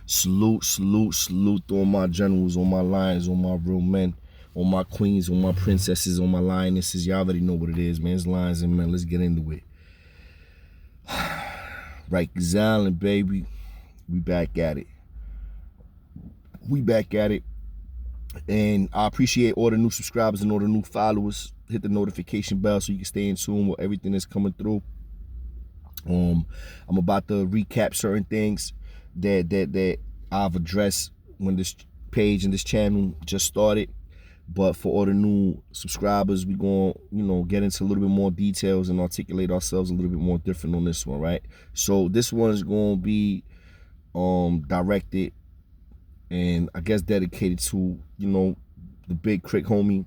Salute, salute, salute to all my generals, all my lions, all my real men, all my queens, all my princesses, all my lionesses. Y'all already know what it is, man. It's lions and men. Let's get into it. Rikers Island, baby. We back at it. And I appreciate all the new subscribers and all the new followers. Hit the notification bell so you can stay in tune with everything that's coming through. I'm about to recap certain things that I've addressed when this page and this channel just started. But for all the new subscribers, we gonna, get into a little bit more details and articulate ourselves a little bit more different on this one, right? So this one is gonna be directed and I guess dedicated to, the big crick homie,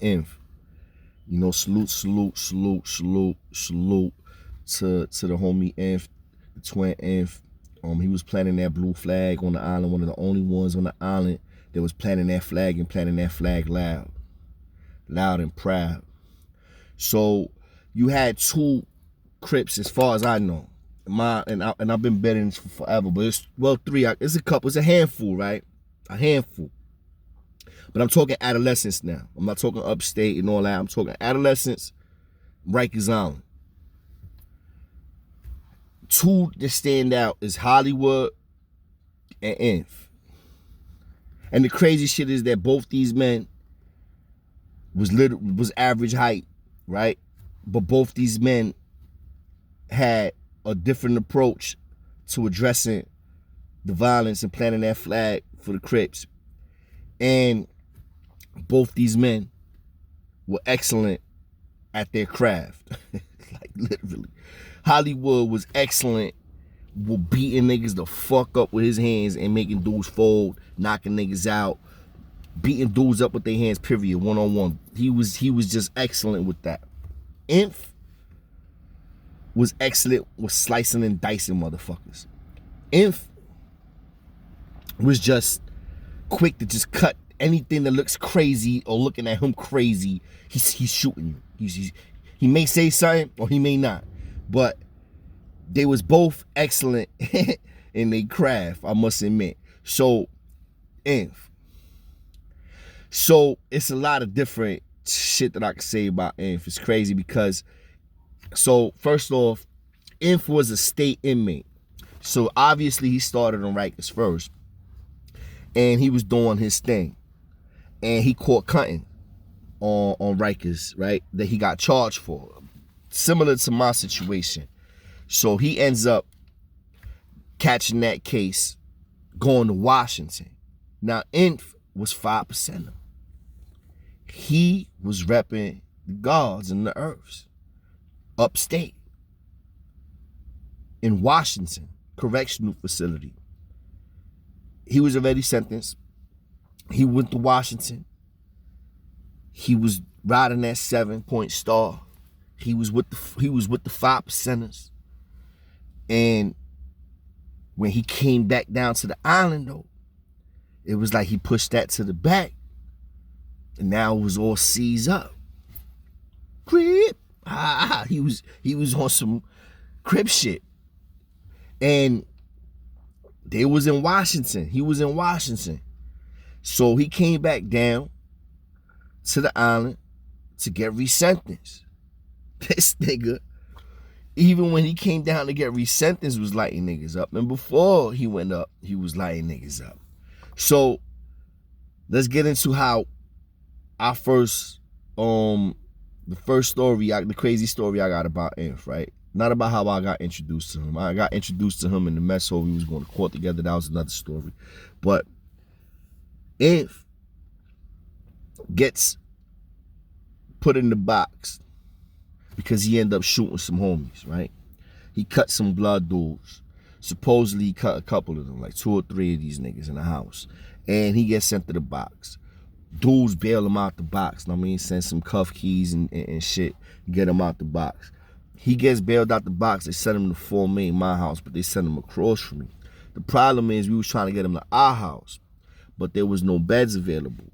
Inf. Salute to the homie Inf, the twin Inf. He was planting that blue flag on the island, one of the only ones on the island that was planting that flag and planting that flag loud and proud. So you had two Crips, as far as I know. And I've been betting this for forever, but three. It's a couple. It's a handful, right? A handful. But I'm talking adolescence now. I'm not talking upstate and all that. I'm talking adolescence, Rikers Island. Two that stand out is Hollywood and Inf. And the crazy shit is that both these men was average height, right? But both these men had a different approach to addressing the violence and planting that flag for the Crips. And both these men were excellent at their craft. Like literally. Hollywood was excellent with beating niggas the fuck up with his hands and making dudes fold, knocking niggas out, beating dudes up with their hands, period, one-on-one. He was just excellent with that. Inf was excellent with slicing and dicing motherfuckers. Inf was just quick to just cut anything that looks crazy or looking at him crazy. He's shooting you. He may say something or he may not. But they was both excellent in their craft, I must admit. So, Inf. So, it's a lot of different shit that I can say about Inf. It's crazy because, so, first off, Inf was a state inmate. So, obviously, he started on Rikers first. And he was doing his thing. And he caught cutting on Rikers, right? That he got charged for. Similar to my situation. So he ends up catching that case, going to Washington. Now, Inf was 5%. He was repping the guards and the earths upstate in Washington Correctional Facility. He was already sentenced. He went to Washington. He was riding that 7-point star. He was with the 5%ers. And when he came back down to the island, though, it was like he pushed that to the back. And now it was all seized up. Crip. He was on some crip shit. And they was in Washington. He was in Washington. So he came back down to the island to get resentenced. This nigga, even when he came down to get resentenced, was lighting niggas up. And before he went up, he was lighting niggas up. So let's get into how I first, the crazy story I got about Inf, right? Not about how I got introduced to him. I got introduced to him in the mess hall. We was going to court together. That was another story. But Inf gets put in the box because he ended up shooting some homies, right? He cut some blood dudes. Supposedly he cut a couple of them, like 2 or 3 of these niggas in the house. And he gets sent to the box. Dudes bail him out the box. Send some cuff keys and shit, get him out the box. He gets bailed out the box. They sent him to Fort Maine, my house, but they sent him across from me. The problem is we was trying to get him to our house, but there was no beds available.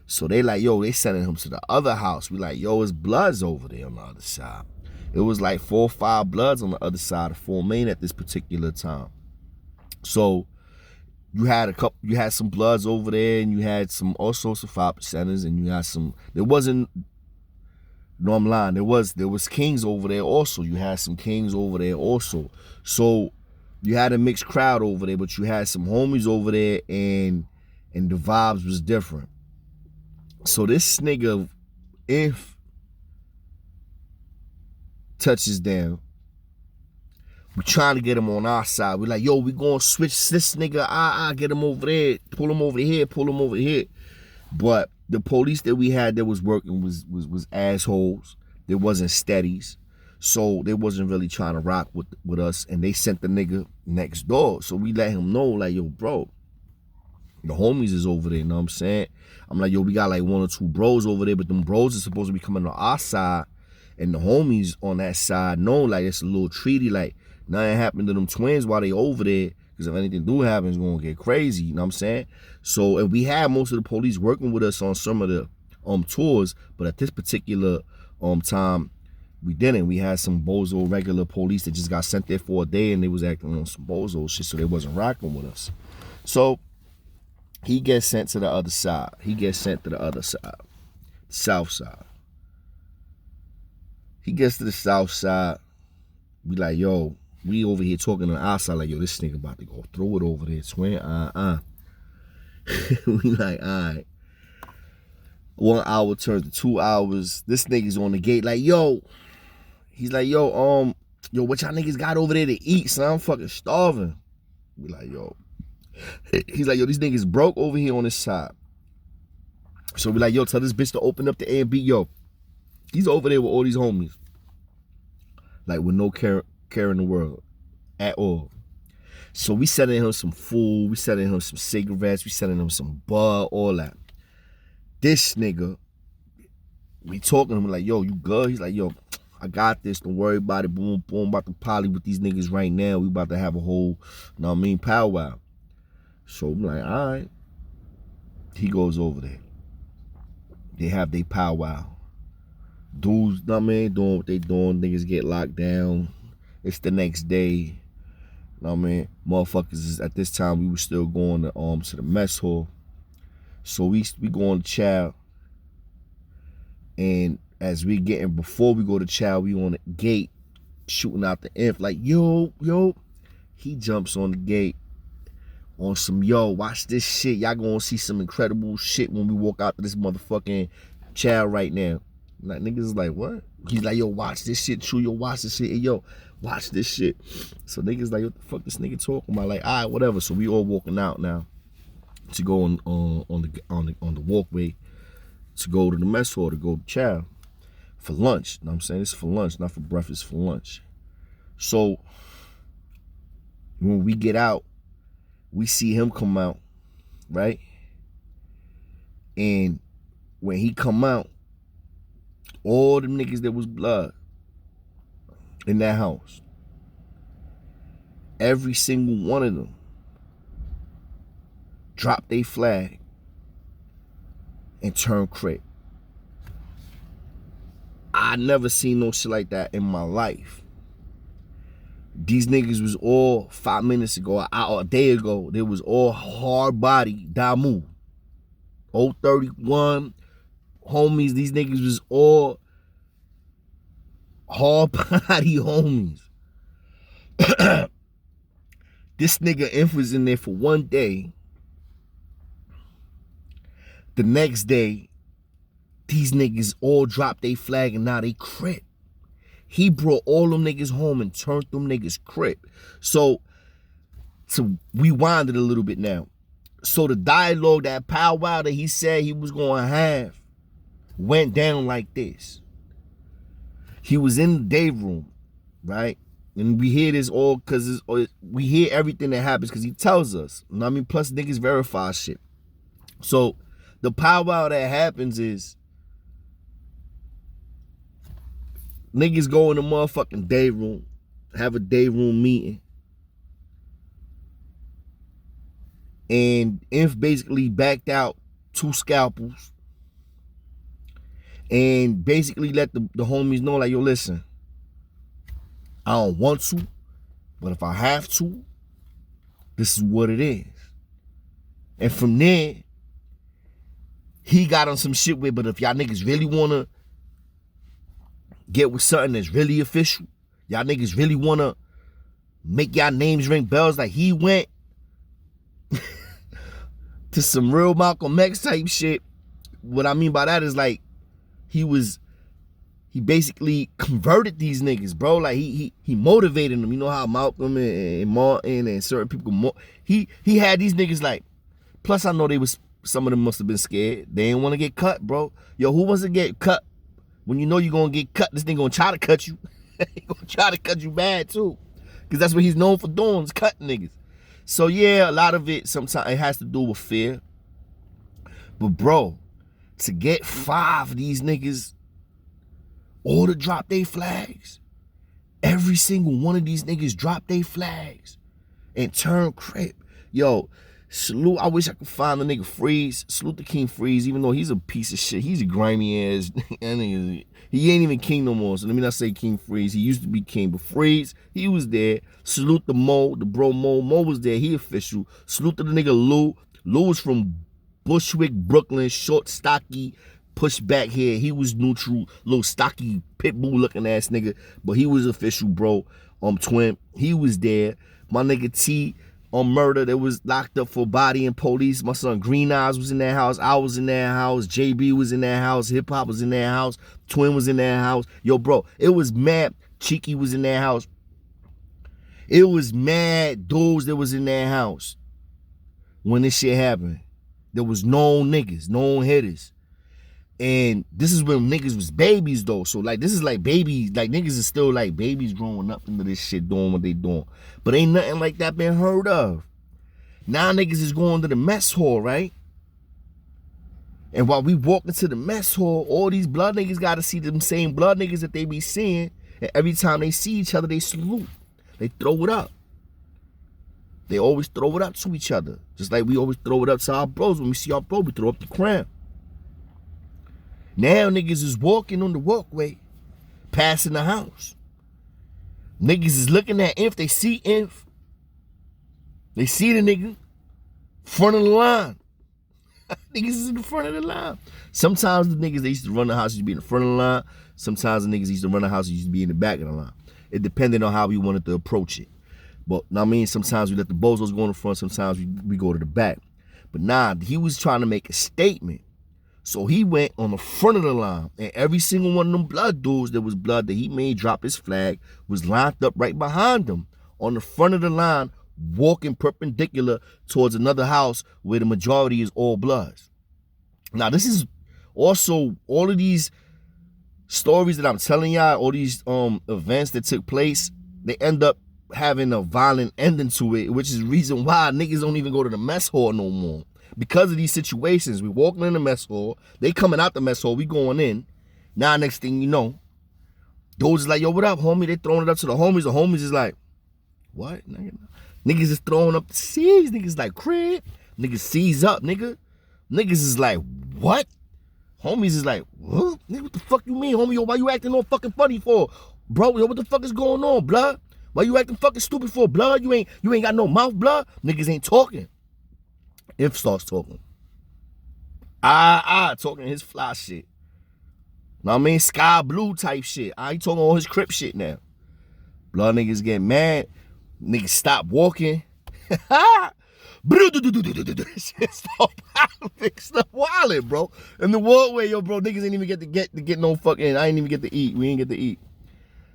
So they like, yo, they sending him to the other house. We like, yo, it's bloods over there on the other side. It was like 4 or 5 bloods on the other side of Fort Maine at this particular time. So You had some Bloods over there, and you had some all sorts of 5%ers, and you had some. There wasn't. No, I'm lying. There was Kings over there also. You had some Kings over there also. So you had a mixed crowd over there, but you had some homies over there, and the vibes was different. So this nigga, Inf, touches down. We trying to get him on our side. We like, yo, we gonna switch this nigga. Get him over there. Pull him over here. Pull him over here. But the police that we had that was working was assholes. There wasn't steadies. So they wasn't really trying to rock with us. And they sent the nigga next door. So we let him know, like, yo, bro, the homies is over there, you know what I'm saying? I'm like, yo, we got like 1 or 2 bros over there, but them bros are supposed to be coming on our side. And the homies on that side know, like, it's a little treaty, like, nothing happened to them twins while they over there, because if anything do happen, it's gonna get crazy, you know what I'm saying? So, and we had most of the police working with us on some of the tours, but at this particular time, we didn't. We had some bozo regular police that just got sent there for a day, and they was acting on some bozo shit, so they wasn't rocking with us. So he gets sent to the other side. South side. He gets to the south side. We like, yo, we over here talking on our side, like, yo, this nigga about to go throw it over there, twin. We like, all right. 1 hour turns to 2 hours. This nigga's on the gate, like, yo. He's like, yo, what y'all niggas got over there to eat, son? I'm fucking starving. We like, yo. He's like, yo, these niggas broke over here on this side. So we like, yo, tell this bitch to open up the A and B. Yo, he's over there with all these homies. Like, with no care in the world at all. So we sending him some food, we sending him some cigarettes, we sending him some bud, all that. This nigga, we talking to him like, yo, you good? He's like, yo, I got this, don't worry about it, boom, boom, about to poly with these niggas right now. We about to have a whole, you know what I mean, powwow. So I'm like, all right. He goes over there. They have their powwow. Dudes, you know what I mean, doing what they doing. Niggas get locked down. It's the next day. You know what I mean? Motherfuckers, at this time, we were still going to the mess hall. So we going to chow. And as we getting, before we go to chow, we on the gate shooting out the Inf. Like, yo. He jumps on the gate on some, yo, watch this shit. Y'all gonna see some incredible shit when we walk out to this motherfucking chow right now. Like, niggas is like, what? He's like, yo, watch this shit. True, yo, watch this shit. Hey, yo, watch this shit. So niggas like, what the fuck this nigga talking about? Like, all right, whatever. So we all walking out now to go on the walkway to go to the mess hall, to go to chow for lunch. You know what I'm saying? It's for lunch, not for breakfast, for lunch. So when we get out, we see him come out, right? And when he come out, all them niggas that was blood in that house, every single one of them dropped their flag and turned crip. I never seen no shit like that in my life. These niggas was all 5 minutes ago, a day ago, they was all hard body, Damu. 031, homies, these niggas was all hard body homies. This nigga Inf was in there for 1 day. The next day, these niggas all dropped their flag and now they crip. He brought all them niggas home and turned them niggas crip. So to rewind it a little bit now. So the dialogue, that powwow that he said he was going to have, went down like this. He was in the day room, right? And we hear this all because we hear everything that happens because he tells us. You know what I mean? Plus niggas verify shit. So the powwow that happens is niggas go in the motherfucking day room, have a day room meeting. And Inf basically backed out 2 scalpels and basically let the homies know, like, yo, listen, I don't want to, but if I have to, this is what it is. And from there, he got on some shit with, but if y'all niggas really wanna get with something that's really official, y'all niggas really wanna make y'all names ring bells, like he went to some real Malcolm X type shit. What I mean by that is like he basically converted these niggas, bro. Like he motivated them. You know how Malcolm and Martin and certain people, he had these niggas like, plus I know some of them must have been scared. They didn't want to get cut, bro. Yo, who wants to get cut? When you know you're gonna get cut, this nigga gonna try to cut you. He gonna try to cut you bad too. Cause that's what he's known for doing, is cutting niggas. So yeah, a lot of it sometimes it has to do with fear. But bro, to get 5 of these niggas all to drop their flags, every single one of these niggas drop their flags and turn crip. Yo, salute. I wish I could find the nigga Freeze. Salute to King Freeze, even though he's a piece of shit. He's a grimy ass. He ain't even king no more. So let me not say King Freeze. He used to be king, but Freeze, he was there. Salute the Mo, the bro Mo. Mo was there. He official. Salute to the nigga Lou. Lou was from Bushwick, Brooklyn. Short, stocky, push back hair. He was neutral. Little stocky, pit bull looking ass nigga. But he was official, bro. Twin. He was there. My nigga T on murder that was locked up for body and police. My son Green Eyes was in that house. I was in that house. JB was in that house. Hip Hop was in that house. Twin was in that house. Yo, bro, it was mad. Cheeky was in that house. It was mad dudes that was in that house when this shit happened. There was known niggas, known hitters. And this is when niggas was babies though. So like this is like babies, like niggas is still like babies growing up into this shit, doing what they doing. But ain't nothing like that been heard of. Now niggas is going to the mess hall, right? And while we walk into the mess hall, all these blood niggas gotta see them same blood niggas that they be seeing. And every time they see each other, they salute. They throw it up. They always throw it up to each other. Just like we always throw it up to our bros. When we see our bro, we throw up the crown. Now niggas is walking on the walkway, passing the house. Niggas is looking at Inf. They see Inf. They see the nigga front of the line. Niggas is in the front of the line. Sometimes the niggas they used to run the house used to be in the front of the line. Sometimes the niggas used to run the house used to be in the back of the line. It depended on how we wanted to approach it. But I mean, sometimes we let the bozos go in the front. Sometimes we go to the back. But nah, he was trying to make a statement. So he went on the front of the line, and every single one of them blood dudes that was blood that he made drop his flag was lined up right behind him on the front of the line, walking perpendicular towards another house where the majority is all bloods. Now, this is also all of these stories that I'm telling y'all, all these events that took place, they end up having a violent ending to it, which is the reason why niggas don't even go to the mess hall no more. Because of these situations, we walking in the mess hall, they coming out the mess hall, we going in. Now, next thing you know, those is like, yo, what up, homie? They throwing it up to the homies. The homies is like, what? Niggas is throwing up the C's. Niggas like, crip. Niggas C's up, nigga. Niggas is like, what? Homies is like, what? Nigga, what the fuck you mean, homie? Yo, why you acting all fucking funny for? Bro, yo, what the fuck is going on, blood? Why you acting fucking stupid for, blood? You ain't got no mouth, blood? Niggas ain't talking. Inf starts talking. Talking his fly shit. Know what I mean? Sky blue type shit. He talking all his crip shit now. Blood niggas get mad. Niggas stop walking. Stop wilding, bro. In the walkway, yo, bro, niggas ain't even get to get no fucking. I ain't even get to eat. We ain't get to eat.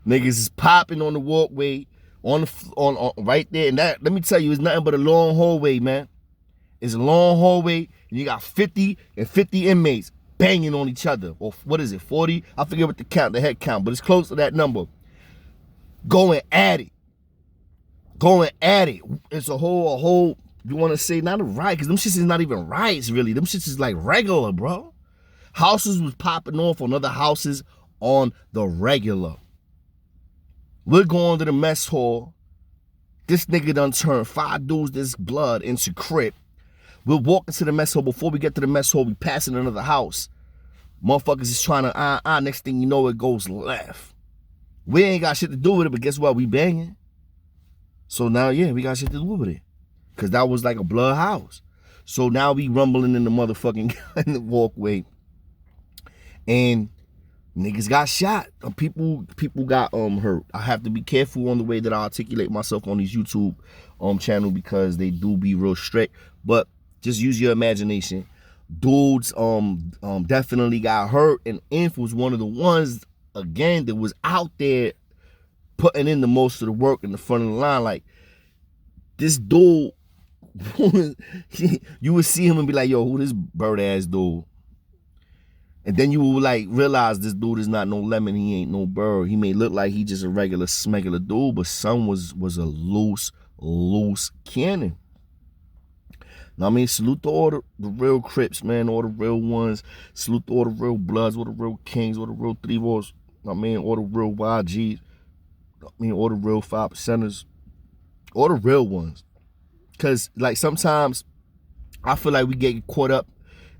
Niggas is popping on the walkway, on right there. And that, let me tell you, it's nothing but a long hallway, man. It's a long hallway, and you got 50 and 50 inmates banging on each other. Or what is it, 40? I forget what the head count, but it's close to that number. Going at it. It's a whole, you want to say, not a riot, because them shits is not even riots, really. Them shits is like regular, bro. Houses was popping off on other houses on the regular. We're going to the mess hall. This nigga done turned 5 dudes this blood into crip. We'll walk into the mess hall. Before we get to the mess hall, we passing another house. Motherfuckers is trying to, next thing you know, it goes left. We ain't got shit to do with it, but guess what? We banging. So now, yeah, we got shit to do with it. Because that was like a blood house. So now we rumbling in the motherfucking in the walkway, and niggas got shot. People got hurt. I have to be careful on the way that I articulate myself on these YouTube channel because they do be real strict. But just use your imagination. Dudes definitely got hurt, and Inf was one of the ones again that was out there putting in the most of the work in the front of the line. Like this dude, you would see him and be like, yo, who this bird ass dude? And then you will like realize this dude is not no lemon, he ain't no bird. He may look like he just a regular smegular dude, but son was a loose cannon. Now, I mean, salute to all the real Crips, man, all the real ones. Salute to all the real Bloods, all the real Kings, all the real 3-4s. I mean, all the real YGs. I mean, all the real 5%ers. All the real ones. Because, like, sometimes I feel like we get caught up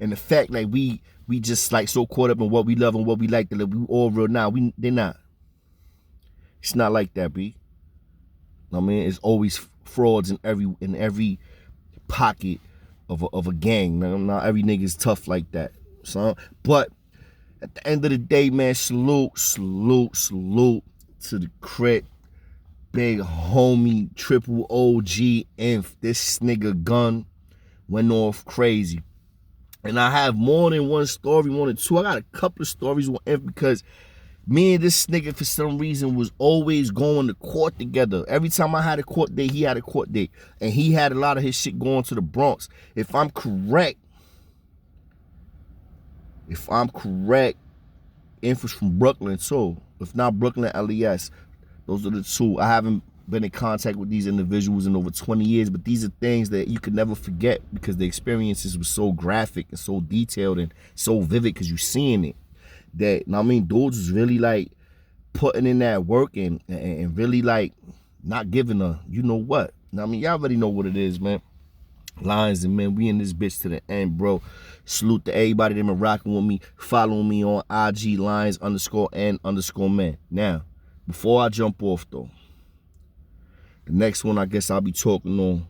in the fact, like, we just, like, so caught up in what we love and what we like that we all real now. They're not. It's not like that, B. I mean, it's always frauds in every pocket of a gang. Not every nigga's tough like that, son. But at the end of the day, man, salute to the crip, big homie, triple OG Inf. This nigga gun went off crazy. And I have more than one story, more than two. I got a couple of stories with Inf because me and this nigga, for some reason, was always going to court together. Every time I had a court date, he had a court date. And he had a lot of his shit going to the Bronx. If I'm correct, Inf was from Brooklyn, too. If not Brooklyn, LES. Those are the two. I haven't been in contact with these individuals in over 20 years, but these are things that you could never forget because the experiences were so graphic and so detailed and so vivid because you're seeing it. That, I mean, dudes was really like putting in that work and really like not giving a you know what. I mean, y'all already know what it is, man. Lions and Men, we in this bitch to the end, bro. Salute to everybody that been rocking with me, following me on IG Lions_and_men. Now, before I jump off though, the next one I guess I'll be talking on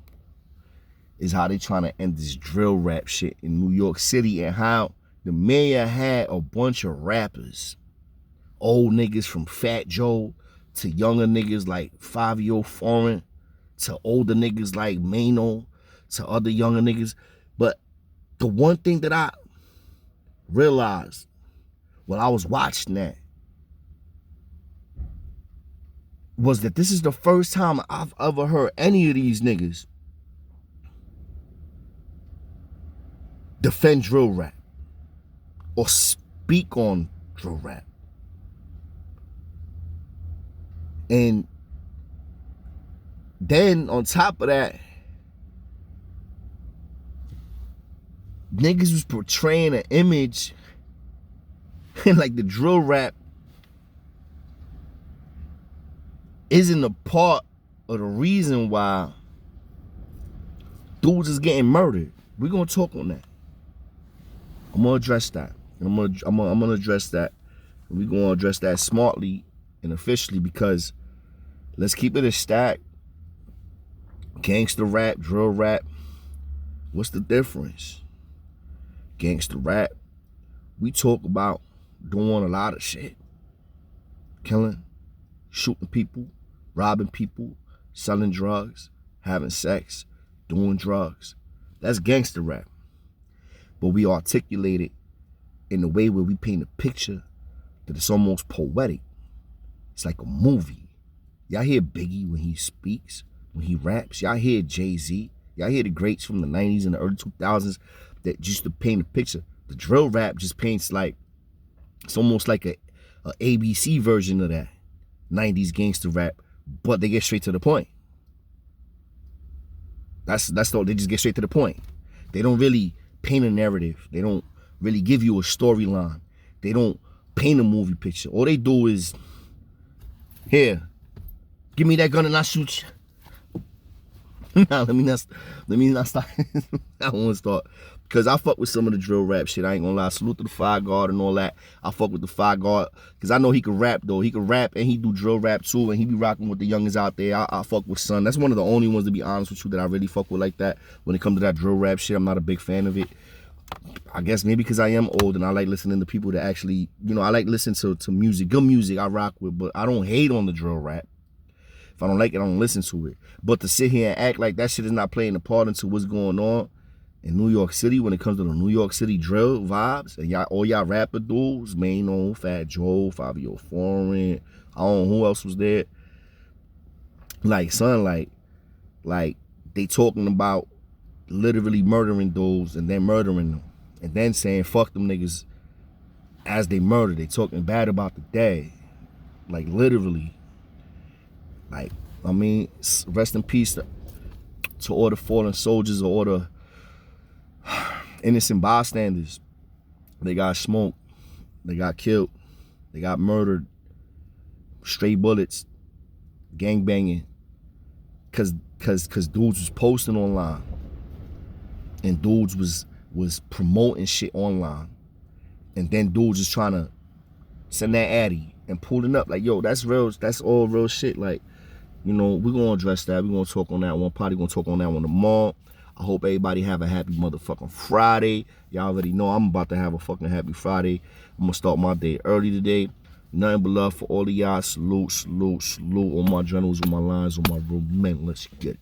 is how they trying to end this drill rap shit in New York City and how the mayor had a bunch of rappers, old niggas from Fat Joe to younger niggas like 5-Year Foreign to older niggas like Mano to other younger niggas. But the one thing that I realized while I was watching that was that this is the first time I've ever heard any of these niggas defend drill rap or speak on drill rap. And then on top of that, niggas was portraying an image and like the drill rap isn't a part of the reason why dudes is getting murdered. We're gonna talk on that. I'm gonna address that. I'm gonna address that. We're gonna address that smartly and officially because let's keep it a stack. Gangster rap, drill rap. What's the difference? Gangster rap, we talk about doing a lot of shit. Killing, shooting people, robbing people, selling drugs, having sex, doing drugs. That's gangster rap. But we articulate it in a way where we paint a picture that it's almost poetic. It's like a movie. Y'all hear Biggie when he speaks, when he raps. Y'all hear Jay-Z. Y'all hear the greats from the 90s and the early 2000s that just to paint a picture. The drill rap just paints like, it's almost like a ABC version of that 90s gangster rap, but they get straight to the point. That's all. They just get straight to the point. They don't really paint a narrative. They don't really give you a storyline. They don't paint a movie picture. All they do is, here, give me that gun and I shoot you. Nah, let me not start. I want to start. Because I fuck with some of the drill rap shit. I ain't gonna lie. Salute to the Fire Guard and all that. I fuck with the Fire Guard. Because I know he can rap, though. He can rap and he do drill rap, too. And he be rocking with the youngins out there. I fuck with Son. That's one of the only ones, to be honest with you, that I really fuck with like that. When it comes to that drill rap shit, I'm not a big fan of it. I guess maybe because I am old and I like listening to people that actually, you know, I like listening to music. Good music I rock with, but I don't hate on the drill rap. If I don't like it, I don't listen to it. But to sit here and act like that shit is not playing a part into what's going on in New York City when it comes to the New York City drill vibes, and y'all, all y'all rapper dudes, Mano, Fat Joe, Fabio Foreign, I don't know who else was there. Like, son, like they talking about literally murdering dudes and then murdering them. And then saying fuck them niggas as they murder. They talking bad about the dead. Like, literally. Like, I mean, rest in peace to all the fallen soldiers or all the innocent bystanders. They got smoked. They got killed. They got murdered. Stray bullets. Gang banging. Cause dudes was posting online. And dudes was promoting shit online. And then dudes is trying to send that addy and pulling up. Like, yo, that's real. That's all real shit. Like, you know, we're going to address that. We're going to talk on that one. Probably going to talk on that one tomorrow. I hope everybody have a happy motherfucking Friday. Y'all already know I'm about to have a fucking happy Friday. I'm going to start my day early today. Nothing but love for all of y'all. Salute, salute, salute. All my generals, all my lines, all my real men. Let's get it.